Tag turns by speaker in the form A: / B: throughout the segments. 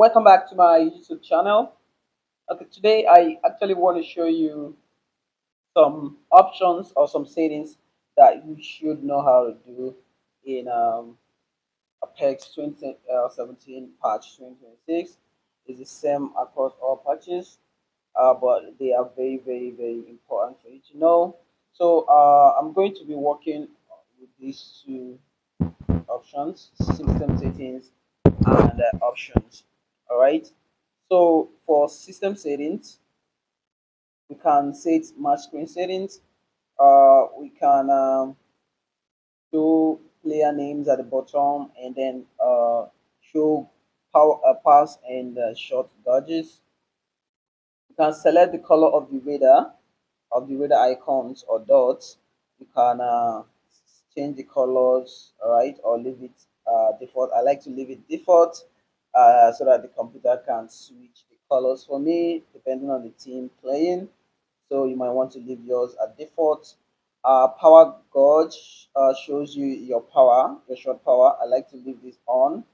A: Welcome back to my YouTube channel. Okay, today I actually want to show you some options or some settings that you should know how to do in Apex 2017 patch 2026. It's the same across all patches, but they are very important for you to know. So I'm going to be working with these two options: system settings and options. All right. So for system settings, we can set match screen settings. We can show player names at the bottom and then show power pass and shot dodges. You can select the color of the radar icons or dots. You can change the colors, all right, or leave it default. I like to leave it default so that the computer can switch the colors for me depending on the team playing. So you might want to leave yours at default. Power gauge shows you your power, your shot power. I like to leave this on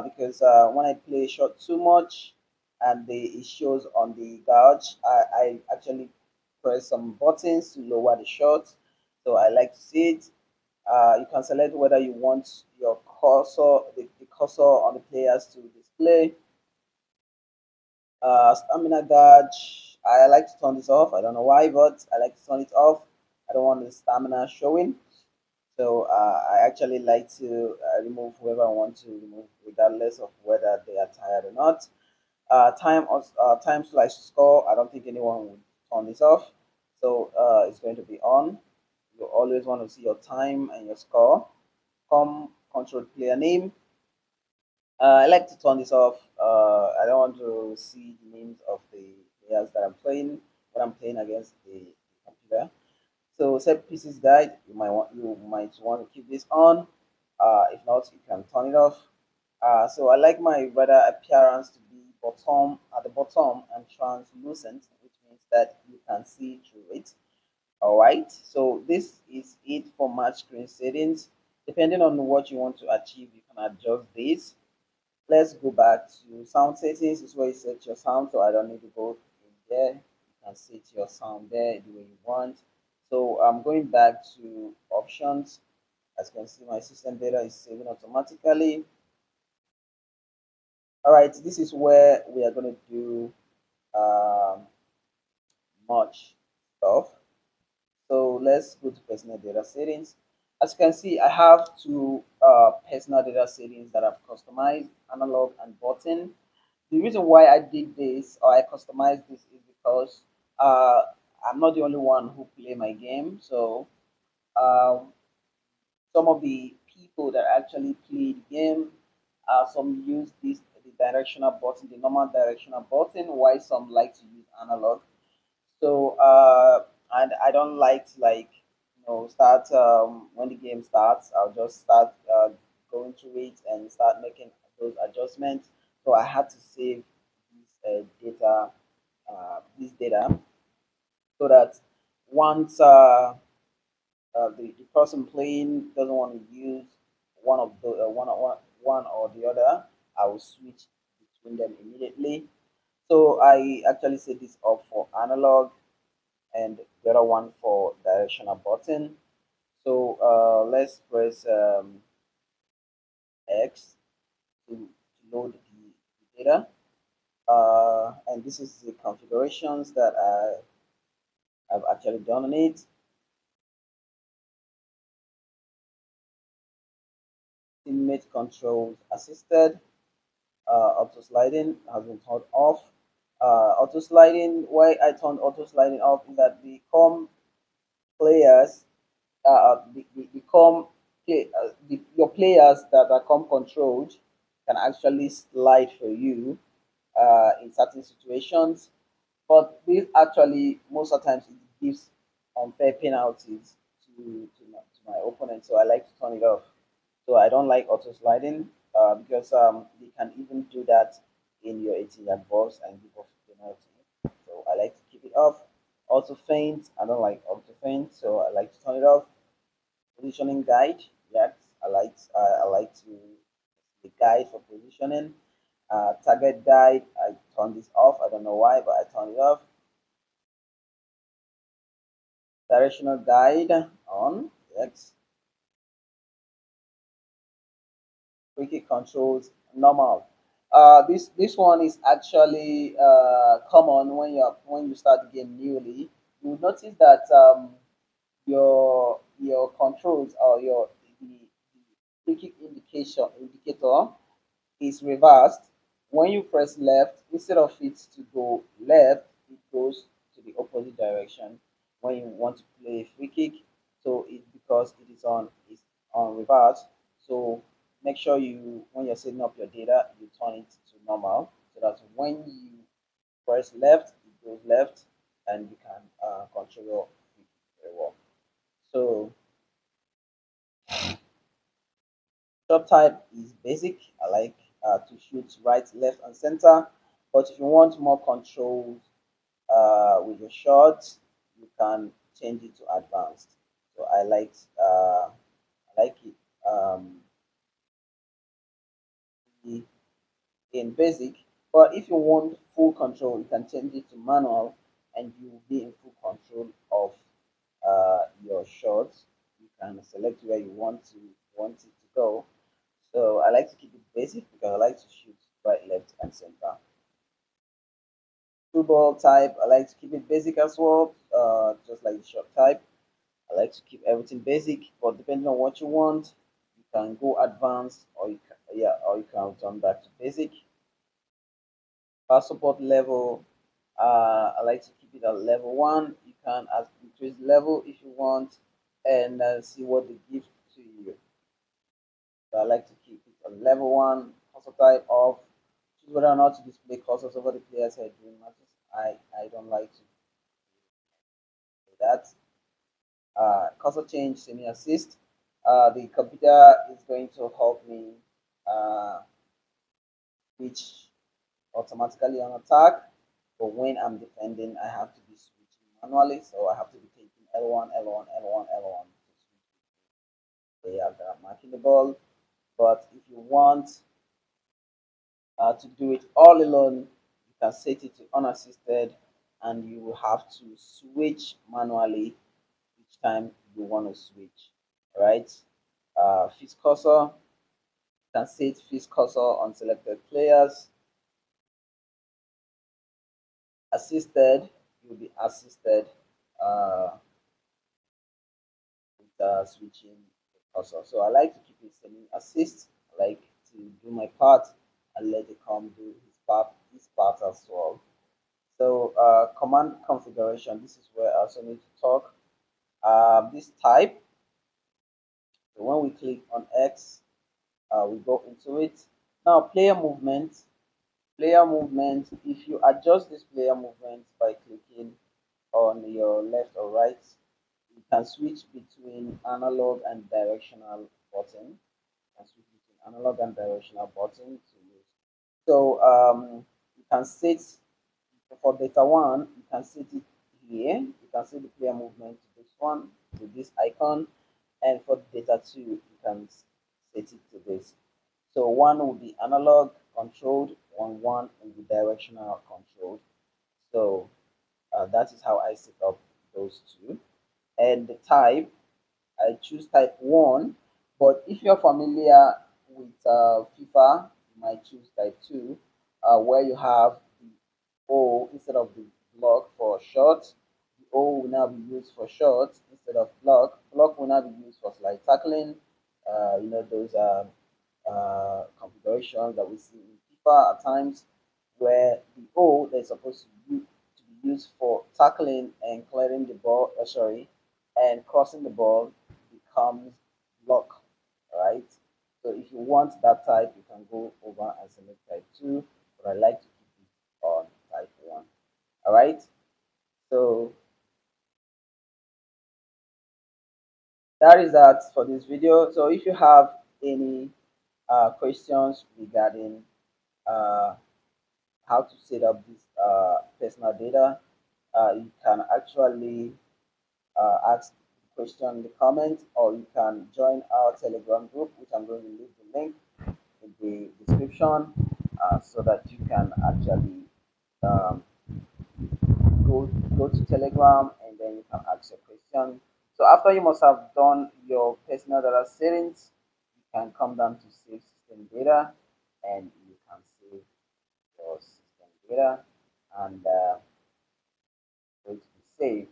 A: because when I play shot too much and it shows on the gauge, I actually press some buttons to lower the shot. So I like to see it. You can select whether you want your cursor, the cursor on the players to display. Stamina gauge. I like to turn this off. I don't know why, but I like to turn it off. I don't want the stamina showing. So I actually like to remove whoever I want to remove, regardless of whether they are tired or not. Time slash score. I don't think anyone would turn this off, so it's going to be on. You always want to see your time and your score. Control player name. I like to turn this off. I don't want to see the names of the players that I'm playing when I'm playing against the computer. So set pieces guide. You might want to keep this on. If not, you can turn it off. So I like my radar appearance to be bottom at the bottom and translucent, which means that you can see through it. All right. So this is it for match screen settings. Depending on what you want to achieve, you can adjust this. Let's go back to sound settings. This is where you set your sound, so I don't need to go in there. You can set your sound there the way you want. So I'm going back to options. As you can see, my system data is saving automatically. All right, this is where we are going to do um, much stuff. So let's go to personal data settings. As you can see, I have two personal data settings that I've customized, analog and button. The reason why I did this or I customized this is because uh, I'm not the only one who play my game. So um, some of the people that actually play the game, some use this the directional button, the normal directional button, while some like to use analog. So and I don't like to start when the game starts. I'll just start going through it and start making those adjustments. So I had to save this data, so that once the person playing doesn't want to use one or the other, I will switch between them immediately. So I actually set this up for analog and the other one for directional button. So let's press X to load the data. And this is the configurations that I've actually done on it. Teammate controls assisted. Auto sliding has been turned off. Auto sliding, why I turned auto sliding off is that the com players, the com your players that are com controlled can actually slide for you in certain situations. But this actually most of the times it gives unfair penalties to my opponent, so I like to turn it off. So I don't like auto sliding because they can even do that in your 18 yard box and give off penalty. So I like to keep it off. Auto feint, I don't like auto feint, so I like to turn it off. Positioning guide, yes, I like to the guide for positioning. Target guide, I turned this off. I don't know why, but I turned it off. Directional guide on. Yes. Quick controls normal. This one is actually common when you start the game newly. You will notice that your controls or the quick indicator is reversed. When you press left, instead of it to go left, it goes to the opposite direction when you want to play a free kick. So it because it is on reverse. So make sure you when you're setting up your data, you turn it to normal so that when you press left, it goes left and you can control your free kick very well. So shot type is basic. I like to shoot right, left, and center. But if you want more controls with your shots, you can change it to advanced. So I like it in basic. But if you want full control, you can change it to manual, and you will be in full control of your shots. You can select where you want it to go. So I like to keep it basic because I like to shoot right, left, and center. Football type, I like to keep it basic as well, just like the shot type. I like to keep everything basic, but depending on what you want, you can go advanced or you can return back to basic. Support level, I like to keep it at level one. You can increase level if you want, and see what they give to you. So I like to keep it on level one. Cursor type of choose whether or not to display cursors over the player's head during matches. I don't like to do that. Cursor change semi assist. The computer is going to help me switch automatically on attack, but when I'm defending, I have to be switching manually. So I have to be taking L1, L1, L1, L1 to switch players that are marking the ball. But if you want to do it all alone, you can set it to unassisted and you will have to switch manually each time you want to switch. All right. Fix cursor, you can set fix cursor on selected players. Assisted, you'll be assisted uh, with switching the cursor. So I like to keep it semi assist. I like to do my part and let it come do his part as well. So command configuration, this is where I also need to talk. This type, so when we click on X, we go into it. Now player movement, if you adjust this player movement by clicking on your left or right, you can switch between analog and directional button. You can switch between analog and directional button to use. So you can set for beta one, you can set it here. You can set the player movement to this one with this icon, and for beta two, you can set it to this. So one will be analog controlled, one will be directional controlled. So that is how I set up those two. And the type, I choose type 1, but if you're familiar with FIFA, you might choose type 2, where you have the O instead of the block for short. The O will now be used for short instead of block. Block will now be used for slide tackling. Those configurations that we see in FIFA at times, where the O that is supposed to be used for tackling and clearing the ball, and crossing the ball becomes block, right? So if you want that type, you can go over and select type 2, but I like to keep it on type 1. All right, so that is that for this video. So if you have any questions regarding uh, how to set up this personal data, you can actually ask the question in the comments, or you can join our Telegram group, which I'm going to leave the link in the description. so that you can actually um, go go to Telegram and then you can ask your question. So after you must have done your personal data settings, you can come down to save system data and you can save your system data and for it to be saved.